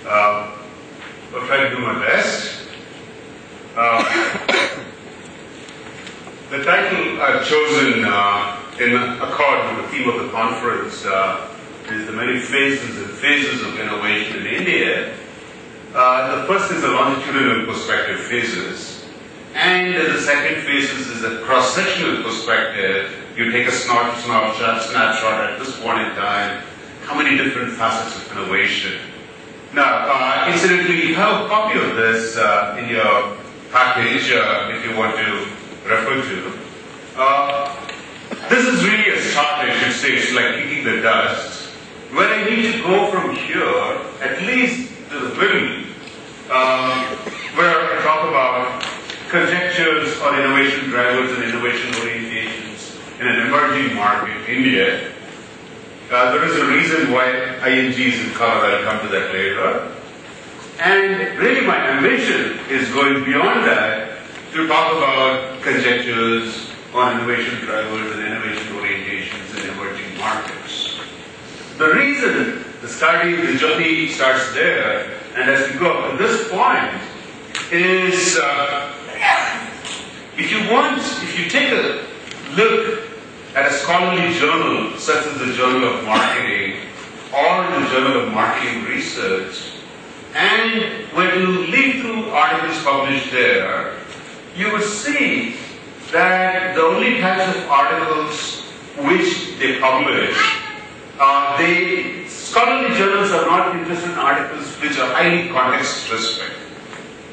I'll try to do my best. The title I've chosen in accord with the theme of the conference is the many phases of innovation in India. The first is the longitudinal perspective phases, and the second phases is the cross-sectional perspective. You take a snapshot at this point in time, how many different facets of innovation. Now, incidentally, you have a copy of this in your package if you want to refer to. This is really a start, I should say. It's like kicking the dust. Where I need to go from here, at least to the middle, where I talk about conjectures on innovation drivers and innovation orientations in an emerging market, India. There is a reason why ING is in color. I'll come to that later. And really my ambition is going beyond that to talk about conjectures on innovation drivers and innovation orientations in emerging markets. The reason the journey starts there, and as we go up to this point, is if you take a look at a scholarly journal such as the Journal of Marketing or the Journal of Marketing Research, and when you leaf through articles published there, you will see that the only types of articles which they publish, scholarly journals are not interested in articles which are highly context-specific,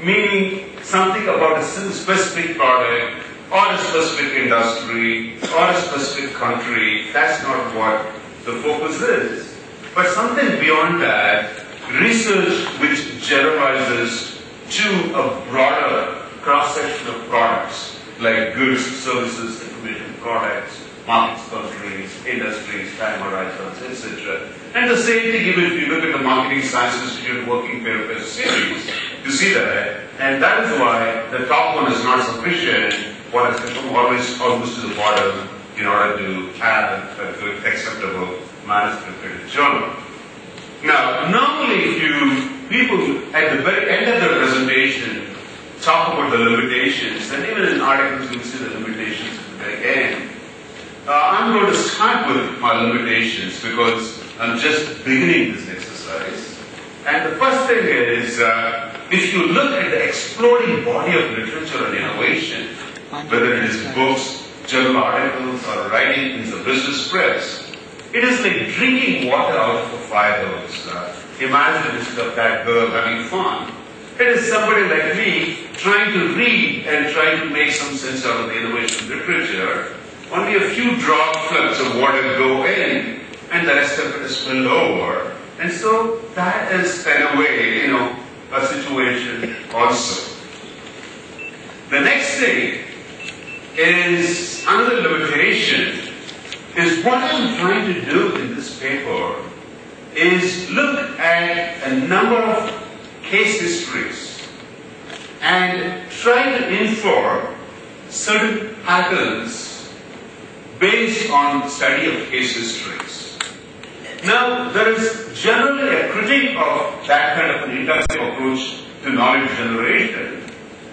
meaning something about a specific product or a specific industry or a specific country. That's not what the focus is. But something beyond that, research which generalizes to a broader cross-section of products like goods, services, information products, markets, countries, industries, time horizons, etc. And the same thing even if you look at the Marketing Science Institute Working Paper series, you see that. And that is why the top one is not sufficient. What has to come almost to the bottom in order to have a good, acceptable manuscript journal. Now, normally people at the very end of the presentation talk about the limitations, and even in articles you see the limitations at the very end. I'm going to start with my limitations because I'm just beginning this exercise. And the first thing is, if you look at the exploding body of literature and innovation, whether it is books, journal articles, or writing in the business press, it is like drinking water out of a fire hose. Imagine instead of that girl having fun. It is somebody like me trying to read and trying to make some sense out of the innovation literature. Only a few droplets of water go in, and the rest of it is spilled over. And so that is, in a way, a situation also. The next thing is another limitation is what I'm trying to do in this paper is look at a number of case histories and try to infer certain patterns based on study of case histories. Now, there is generally a critique of that kind of an inductive approach to knowledge generation.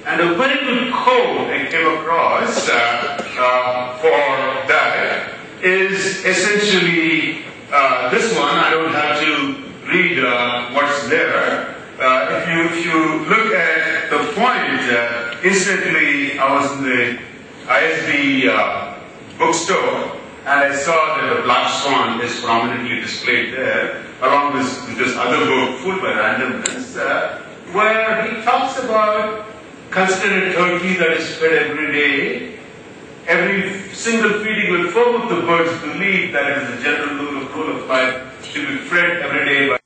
And a very good quote I came across for that is essentially this one. I don't have to read what's there. If you look at the point, instantly I was in the ISB bookstore and I saw that the Black Swan is prominently displayed there, along with this other book, Food by Randomness, where he talks about consider a turkey that is fed every day. Every single feeding will form of the birds believe that it is a general rule of life to be fed every day by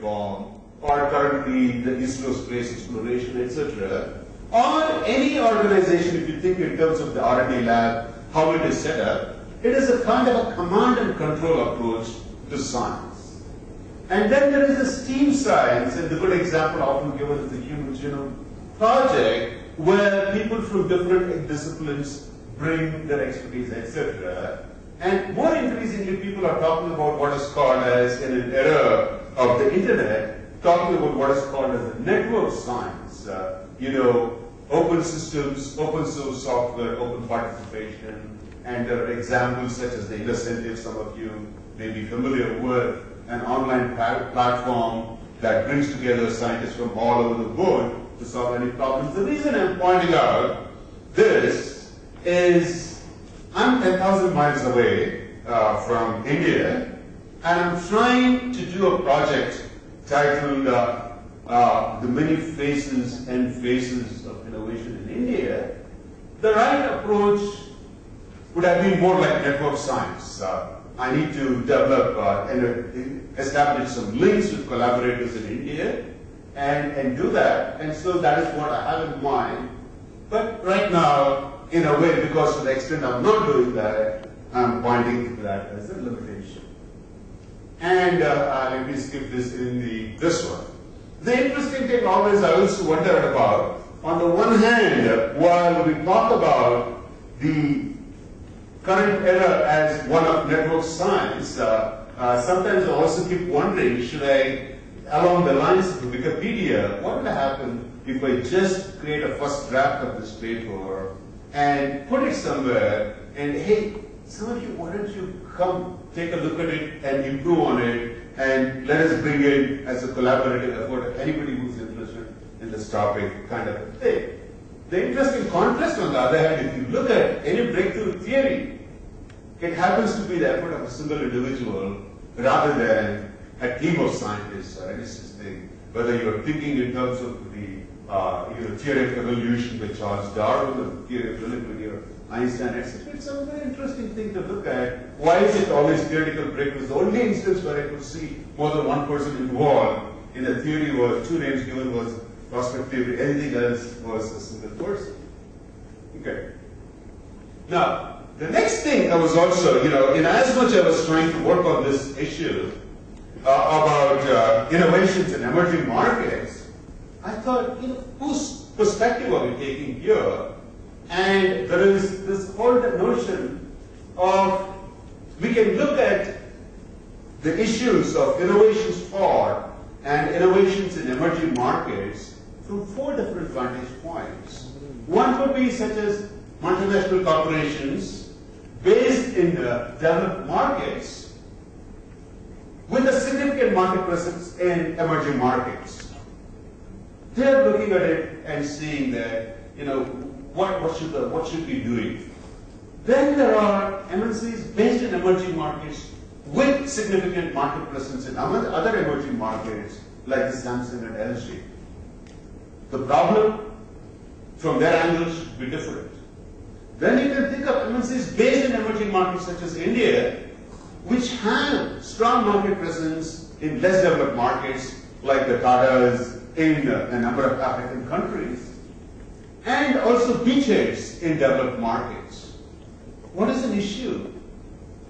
reform, or currently the ISRO space exploration, etc., or any organization, if you think in terms of the R&D lab, how it is set up, it is a kind of a command and control approach to science. And then there is the STEAM science, and the good example often given is the Human Genome Project, where people from different disciplines bring their expertise, etc. And more increasingly, people are talking about what is called as, in an era of the internet, talking about what is called as the network science. Open systems, open source software, open participation, and there are examples such as the Incentive, some of you may be familiar with, an online platform that brings together scientists from all over the world to solve any problems. The reason I'm pointing out this is I'm 10,000 miles away from India, and I'm trying to do a project titled The Many Faces and Faces of Innovation in India. The right approach would have been more like network science. I need to develop and establish some links with collaborators in India and do that. And so that is what I have in mind. But right now, in a way, because to the extent I'm not doing that, I'm pointing to that as a limitation. And let me skip this in this one. The interesting thing always I also wondered about, on the one hand, while we talk about the current era as one of network science, sometimes I also keep wondering, should I, along the lines of Wikipedia, what would happen if I just create a first draft of this paper and put it somewhere, and hey, some of you, why don't you come take a look at it and improve on it, and let us bring it as a collaborative effort of anybody who's interested in this topic, kind of a thing. The interesting contrast, on the other hand, if you look at any breakthrough theory, it happens to be the effort of a single individual rather than a team of scientists or any such thing. Whether you're thinking in terms of the theory of evolution by Charles Darwin, the theory of relativity, or Einstein, etc. It's a very interesting thing to look at. Why is it always theoretical breakthroughs? The only instance where I could see more than one person involved in the theory was, two names given was prospect theory. Anything else was a single person. Okay. Now, the next thing I was also, in as much I was trying to work on this issue about innovations in emerging markets, I thought, whose perspective are we taking here? And there is this whole notion of, we can look at the issues of innovations for and innovations in emerging markets from four different vantage points. One could be such as multinational corporations based in the developed markets with a significant market presence in emerging markets. They're looking at it and seeing that, what should we be doing? Then there are MNCs based in emerging markets with significant market presence in other emerging markets like the Samsung and LG. The problem from their angle should be different. Then you can think of MNCs based in emerging markets such as India, which have strong market presence in less developed markets like the Tatas in a number of African countries, and also beachheads in developed markets. What is an issue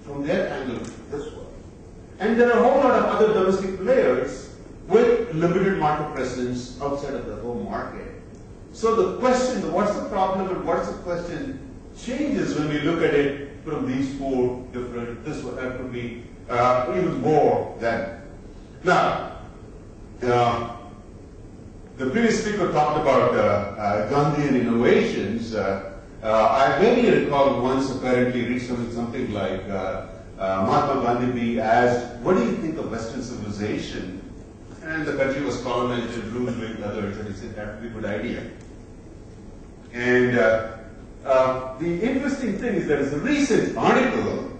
from their angle this one? And there are a whole lot of other domestic players with limited market presence outside of the home market. So the question, what's the problem and what's the question, changes when we look at it from these four different, this one that could be even more than. Now, the previous speaker talked about Gandhian innovations. I vaguely recall once apparently read something like Mahatma Gandhi being asked, what do you think of Western civilization? And the country was colonized and ruled with others, and he said that would be a good idea. And the interesting thing is there is a recent article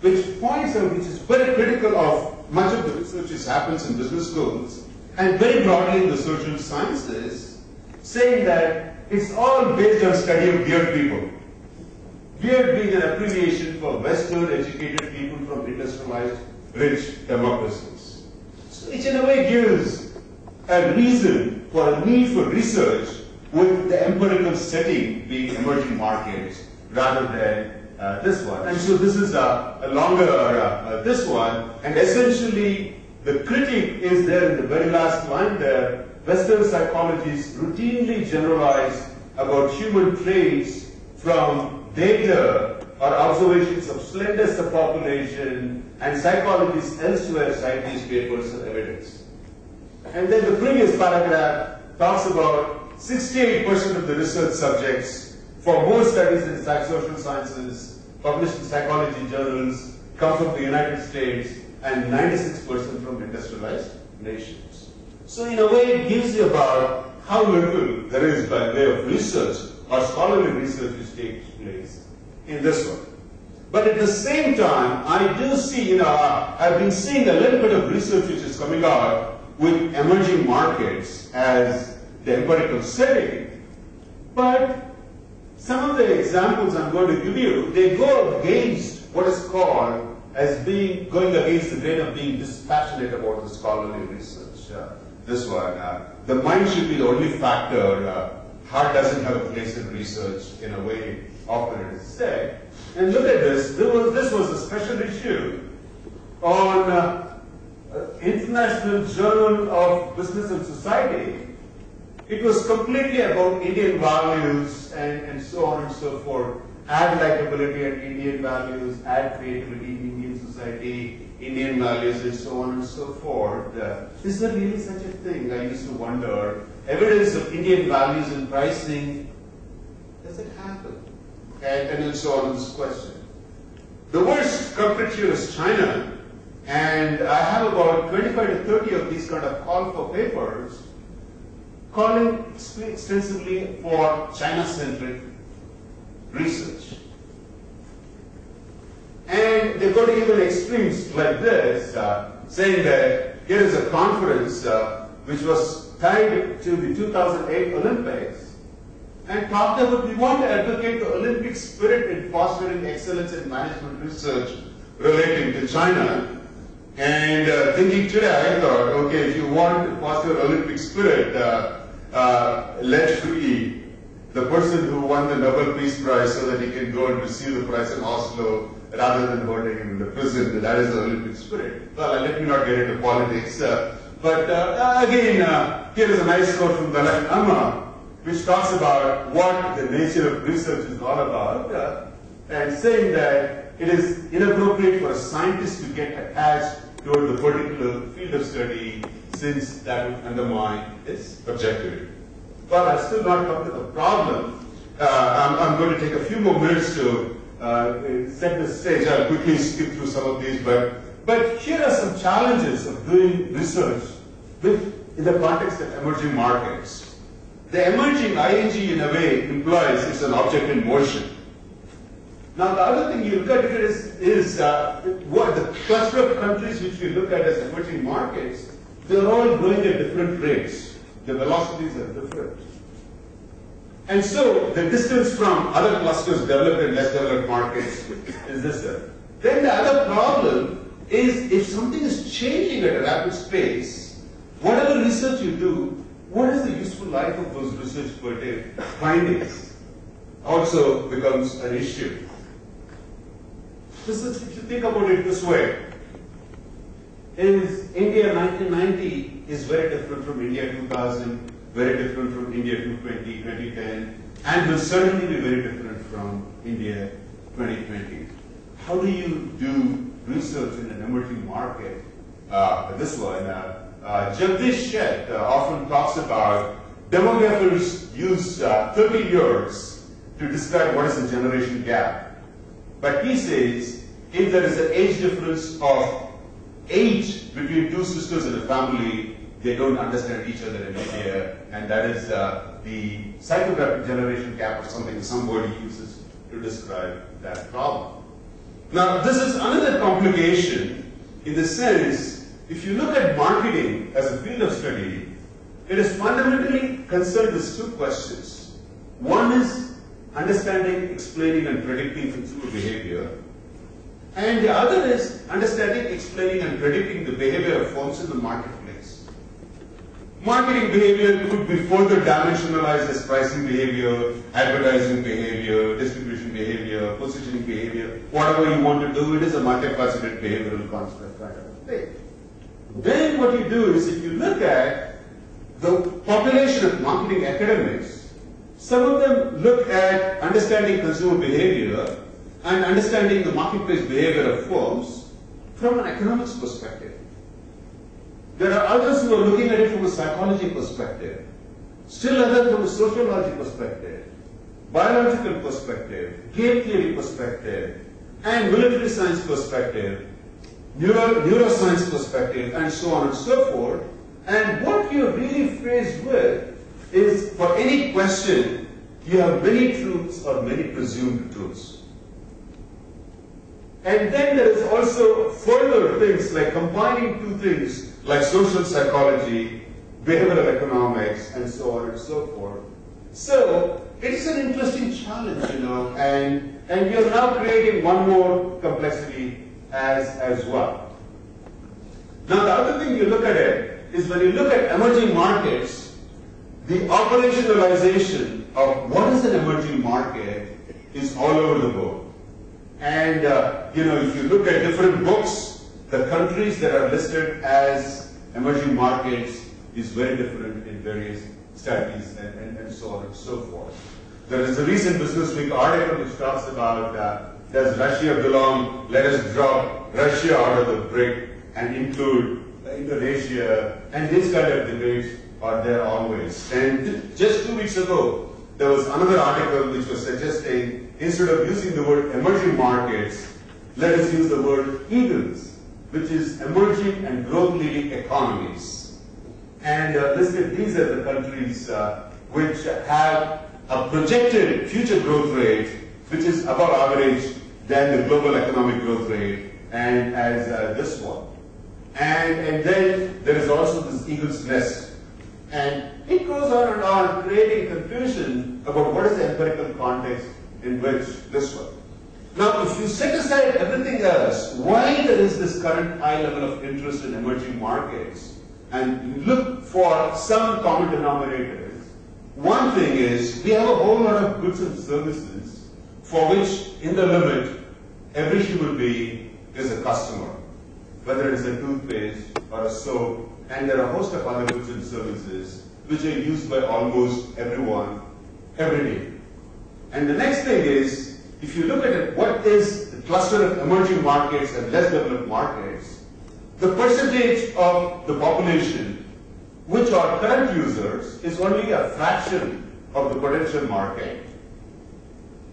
which points out, which is very critical of much of the research which happens in business schools, and very broadly in the social sciences, saying that it's all based on study of weird people. Weird being an abbreviation for Western educated people from industrialized, rich democracies. So which in a way gives a reason for a need for research with the empirical setting being emerging markets rather than this one. And so this is a longer this one, and essentially the critique is there in the very last line there. Western psychologists routinely generalize about human traits from data or observations of slender subpopulation, and psychologists elsewhere cite these papers as evidence. And then the previous paragraph talks about 68% of the research subjects for more studies in social sciences published in psychology journals come from the United States and 96% from industrialized nations. So in a way it gives you about how little there is by way of research or scholarly research which takes place in this one. But at the same time, I do see, I've been seeing a little bit of research which is coming out with emerging markets as the empirical setting. But some of the examples I'm going to give you, they go against what is called as being, going against the grain of being dispassionate about the scholarly research. This one, the mind should be the only factor. Heart doesn't have a place in research in a way often it is said. And look at this. This was a special issue on International Journal of Business and Society. It was completely about Indian values and so on and so forth. Add likability and Indian values, add creativity in Indian society, Indian values and so on and so forth. Is there really such a thing? I used to wonder. Evidence of Indian values in pricing, does it happen? And so on this question. The worst culprit here is China, and I have about 25 to 30 of these kind of call for papers calling extensively for China-centric research. And they go to even extremes like this, saying that here is a conference which was tied to the 2008 Olympics, and talked about we want to advocate the Olympic spirit in fostering excellence in management research relating to China. And thinking today, I thought, okay, if you want to foster Olympic spirit, let free the person who won the Nobel Peace Prize so that he can go and receive the prize in Oslo rather than holding him in the prison. That is the Olympic spirit. Well, let me not get into politics. But again, here is a nice quote from Dalai Lama, which talks about what the nature of research is all about, and saying that it is inappropriate for a scientist to get attached toward the particular field of study, since that would undermine its objectivity. Well, I've still not come to the problem. I'm going to take a few more minutes to set the stage. I'll quickly skip through some of these, but here are some challenges of doing research in the context of emerging markets. The emerging ing in a way implies it's an object in motion. Now the other thing you look at it is what the cluster of countries which we look at as emerging markets, they're all growing at different rates. The velocities are different. And so the distance from other clusters, developed and less developed markets, is this there. Then the other problem is if something is changing at a rapid pace, whatever research you do, what is the useful life of those research findings also becomes an issue. This is, if you think about it this way, is India 1990 is very different from India 2000, very different from India 2020, 2010, and will certainly be very different from India 2020. How do you do research in an emerging market? This one, Jagdish Sheth often talks about demographers use 30 years to describe what is the generation gap. But he says if there is an age difference of 8 between two sisters in a family, they don't understand each other in India, and that is the psychographic generation gap or something somebody uses to describe that problem. Now, this is another complication in the sense, if you look at marketing as a field of study, it is fundamentally concerned with two questions. One is understanding, explaining, and predicting consumer behavior. And the other is understanding, explaining, and predicting the behavior of firms in the marketplace. Marketing behavior could be further dimensionalized as pricing behavior, advertising behavior, distribution behavior, positioning behavior, whatever you want to do, it is a multifaceted behavioral construct kind of thing. Then what you do is, if you look at the population of marketing academics, some of them look at understanding consumer behavior and understanding the marketplace behavior of firms from an economics perspective. There are others who are looking at it from a psychology perspective, still others from a sociology perspective, biological perspective, game theory perspective, and military science perspective, neuroscience perspective, and so on and so forth. And what you're really faced with is, for any question, you have many truths or many presumed truths. And then there is also further things like combining two things like social psychology, behavioral economics, and so on and so forth. So it is an interesting challenge, and you're now creating one more complexity as well. Now the other thing you look at it is, when you look at emerging markets, the operationalization of what is an emerging market is all over the board. And if you look at different books, the countries that are listed as emerging markets is very different in various studies and so on and so forth. There is a recent Business Week article which talks about does Russia belong, let us drop Russia out of the BRIC and include Indonesia, and these kind of debates are there always. And just 2 weeks ago, there was another article which was suggesting, instead of using the word emerging markets, let us use the word EGLES, which is emerging and growth leading economies. And listed, these are the countries which have a projected future growth rate which is above average than the global economic growth rate, and as this one. And then there is also this eagle's nest. And it goes on and on, creating confusion about what is the empirical context in which this one. Now, if you set aside everything else, why there is this current high level of interest in emerging markets, and you look for some common denominators, one thing is, we have a whole lot of goods and services for which, in the limit, every human being is a customer, whether it is a toothpaste or a soap, and there are a host of other goods and services which are used by almost everyone every day. And the next thing is, if you look at it, what is the cluster of emerging markets and less developed markets, the percentage of the population which are current users is only a fraction of the potential market.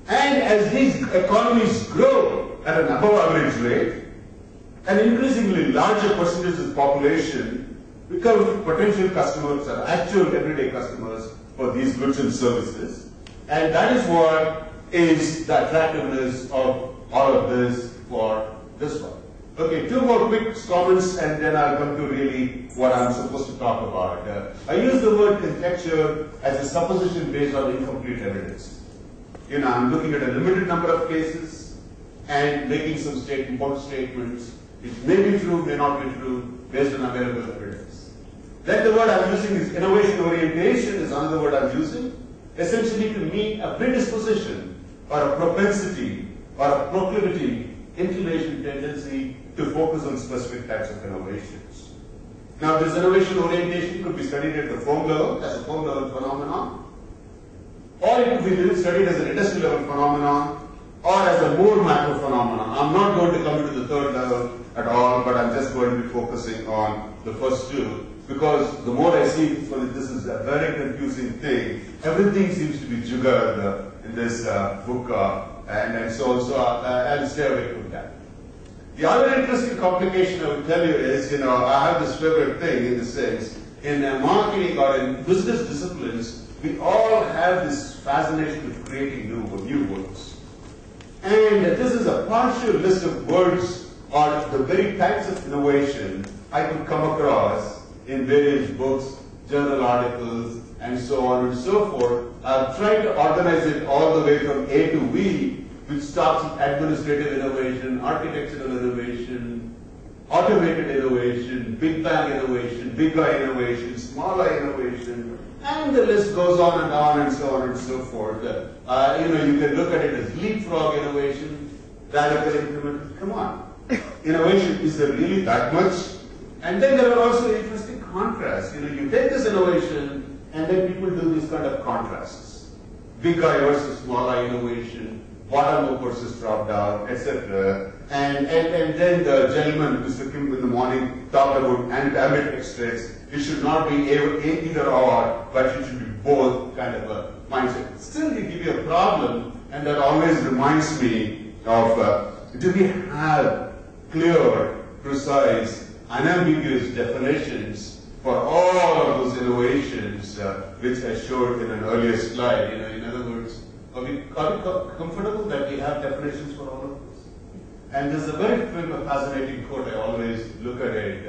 And as these economies grow at an above average rate, an increasingly larger percentage of the population become potential customers or actual everyday customers for these goods and services. And that is what is the attractiveness of all of this for this one. Okay, two more quick comments and then I'll come to really what I'm supposed to talk about. I use the word conjecture as a supposition based on incomplete evidence. I'm looking at a limited number of cases and making some important statements. It may be true, may not be true, based on available evidence. Then the word I'm using is innovation orientation is another word I'm using, essentially to mean a predisposition or a propensity or a proclivity, inclination, tendency to focus on specific types of innovations. Now this innovation orientation could be studied at the firm level as a firm level phenomenon, or it could be studied as an industry level phenomenon, or as a more macro phenomenon. I'm not going to come into the third level at all, but I'm just going to be focusing on the first two, because the more I see this is a very confusing thing. Everything seems to be jugaad in this book, and so I'll stay away from that. The other interesting complication I would tell you is, I have this favorite thing in the sense, in marketing or in business disciplines, we all have this fascination with creating new words. And this is a partial list of words or the very types of innovation I could come across in various books, journal articles, and so on and so forth. I've tried to organize it all the way from A to V which starts with administrative innovation, architectural innovation, automated innovation, big bang innovation, bigger innovation, smaller innovation, and the list goes on and so on and so forth. You can look at it as leapfrog innovation, radical incremental. Come on, innovation, is there really that much? And then there are also interesting contrasts. You take this innovation, and then people do these kind of contrasts: big guy versus smaller innovation, bottom up versus top down, etc. And then the gentleman, Mr. Kim, in the morning talked about ambidextrous traits. It should not be either or, but it should be both kind of a mindset. Still, you give you a problem, and that always reminds me of, do we have clear, precise, unambiguous definitions for all of those innovations, which I showed in an earlier slide? In other words, are we comfortable that we have definitions for all of this? And there's a very fascinating quote. I always look at it.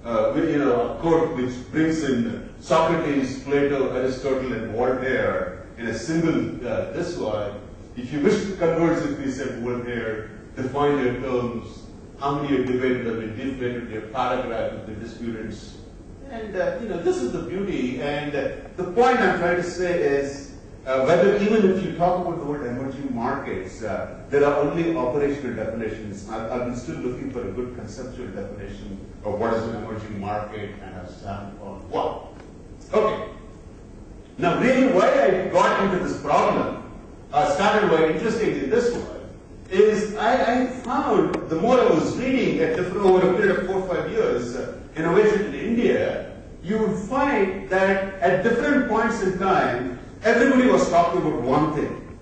A quote which brings in Socrates, Plato, Aristotle, and Voltaire in a single this one. If you wish to converse with me, said Voltaire, define your terms. How many are debated or been debated your paragraph with the disputants? And this is the beauty. And the point I'm trying to say is, whether even if you talk about the word emerging markets, there are only operational definitions. I've been still looking for a good conceptual definition of what is an emerging market and have stand on what. Okay. Now, really, why I got into this problem, started by interestingly this one, is I found the more I was reading over a period of 4 or 5 years, innovation in India, you would find that at different points in time, everybody was talking about one thing.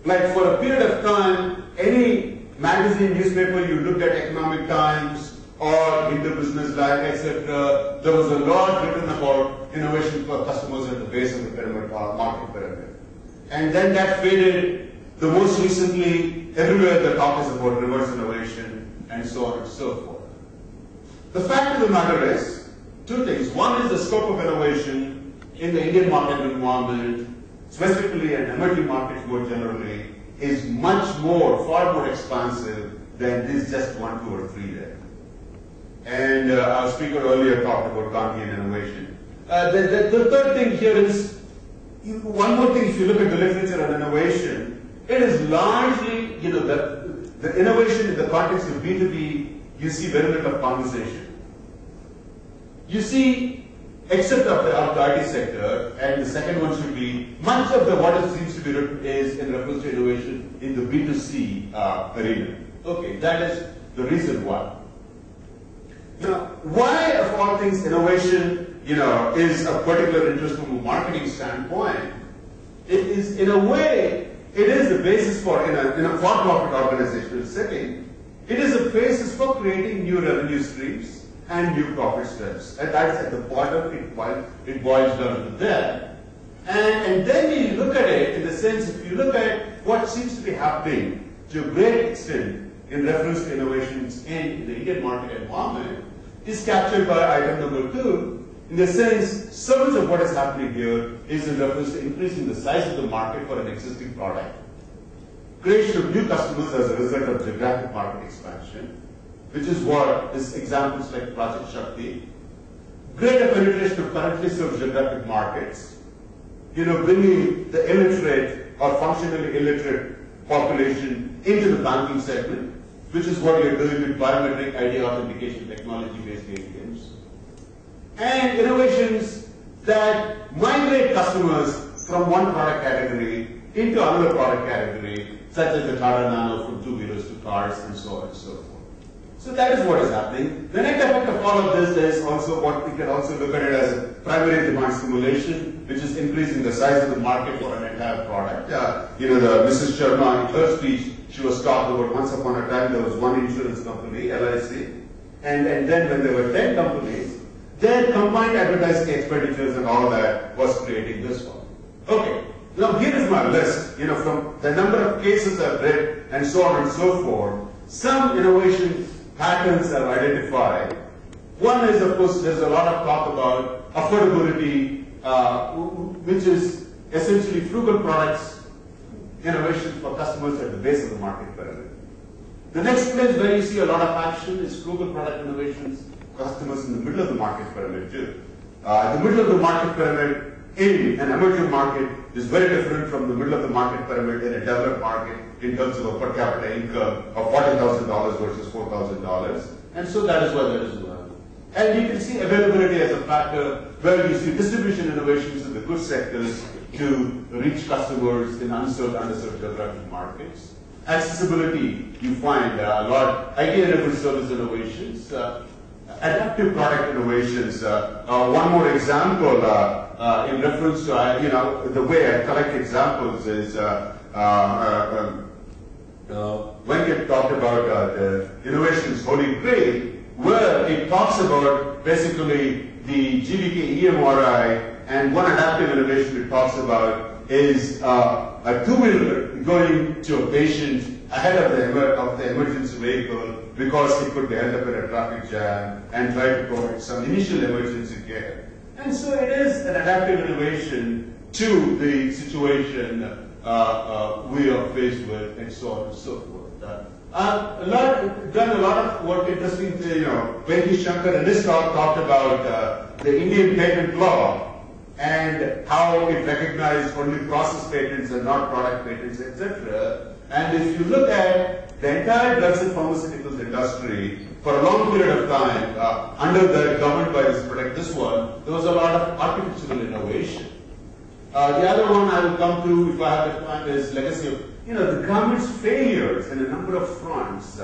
Like for a period of time, any magazine, newspaper, you looked at Economic Times or Hindu Business Life, etc., there was a lot written about innovation for customers at the base of the pyramid, market pyramid. And then that faded. The most recently, everywhere the talk is about reverse innovation and so on and so forth. The fact of the matter is, two things. One is the scope of innovation in the Indian market environment, specifically and emerging markets more generally, is much more, far more expansive than this just 1, 2, or 3 there. And our speaker earlier talked about Kantian innovation. The third thing here is, one more thing, if you look at the literature on innovation, it is largely, the innovation in the context of B2B, you see very little of conversation. You see, except of the IT sector, and the second one should be, much of what it seems to be written is in reference to innovation in the B2C arena. Okay, that is the reason why. Now, why of all things innovation, is of particular interest from a marketing standpoint? It is, in a way, it is the basis for, in a for-profit organizational setting, it is a basis for creating new revenue streams and new profit streams. And that's at the bottom, it boils down to that. And then you look at it in the sense, if you look at what seems to be happening to a great extent in reference to innovations in the Indian market environment, is captured by item number 2. In the sense, so much of what is happening here is in reference to increasing the size of the market for an existing product, creation of new customers as a result of geographic market expansion, which is what is examples like Project Shakti, greater penetration of currently served geographic markets, bringing the illiterate or functionally illiterate population into the banking segment, which is what you're doing with biometric ID authentication technology-based ATMs. And innovations that migrate customers from one product category into another product category, such as the Tata Nano from 2-wheelers to cars and so on and so forth. So that is what is happening. The net effect of all of this is also what we can also look at it as primary demand stimulation, which is increasing the size of the market for an entire product. Mrs. Sharma, in her speech, she was talking about once upon a time there was one insurance company, LIC, and then when there were 10 companies, their combined advertising expenditures and all that was creating this one. Okay, now here is my list, from the number of cases I've read and so on and so forth. Some innovation patterns I've identified. One is, of course, there's a lot of talk about affordability, which is essentially frugal products, innovations for customers at the base of the market pyramid. The next place where you see a lot of action is global product innovations, customers in the middle of the market pyramid too. The middle of the market pyramid in an emerging market is very different from the middle of the market pyramid in a developed market in terms of a per capita income of $40,000 versus $4,000. And so that is why there is no. And you can see availability as a factor where you see distribution innovations in the good sectors to reach customers in unserved, underserved geographic markets. Accessibility, you find a lot, IT-enabled service innovations, adaptive product innovations. One more example in reference to, the way I collect examples is Venkat talked about the innovations Holy Grail, where it talks about basically the GVK EMRI, and one adaptive innovation it talks about is a two-wheeler going to a patient ahead of the emergency vehicle because he could be held up in a traffic jam and try to provide some initial emergency care. And so it is an adaptive innovation to the situation we are faced with, and so on and so forth. Done a lot of work, interesting, Venki Shankar in his talk talked about the Indian patent law and how it recognized only process patents and not product patents, etc. And if you look at the entire drugs and pharmaceuticals industry, for a long period of time, under the government by this product, there was a lot of artificial innovation. The other one I will come to, if I have the time, is legacy of, the government's failures in a number of fronts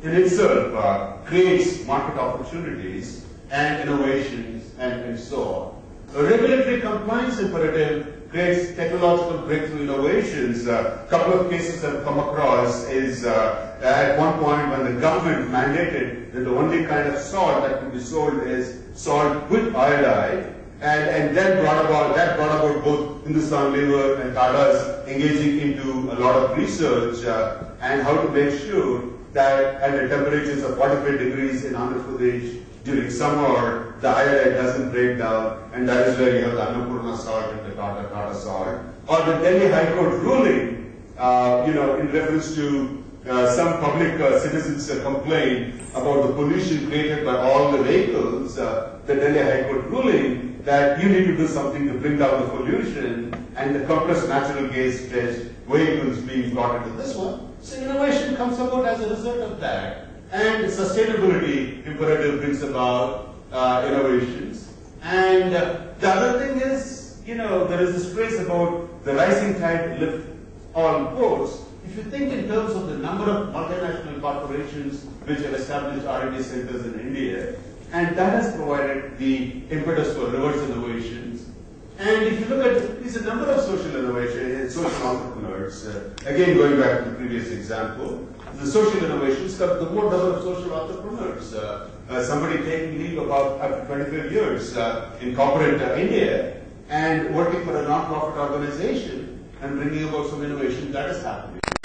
in itself creates market opportunities and innovations and so on. A regulatory compliance imperative creates technological breakthrough innovations. A couple of cases I've come across is at one point when the government mandated that the only kind of salt that could be sold is salt with iodide, and that brought about both Hindustan Lever and Tata's engaging into a lot of research and how to make sure that at the temperatures of 45 degrees in Andhra Pradesh during summer, the iodide doesn't break down, and that is where you have the Annapurna salt and the Tata salt. Or the Delhi High Court ruling, in reference to some public citizens' complaint about the pollution created by all the vehicles, the Delhi High Court ruling that you need to do something to bring down the pollution, and the compressed natural gas vehicles being brought into this one. So innovation comes about as a result of that. And sustainability imperative brings about innovations. And the other thing is, there is this phrase about the rising tide lift all boats. If you think in terms of the number of multinational corporations which have established R&D centers in India, and that has provided the impetus for reverse innovations. And if you look at, there's a number of social innovations, social entrepreneurs, again going back to the previous example, the social innovations, the more number of social entrepreneurs. Somebody taking leave about after 25 years in corporate India and working for a non-profit organization and bringing about some innovation, that is happening.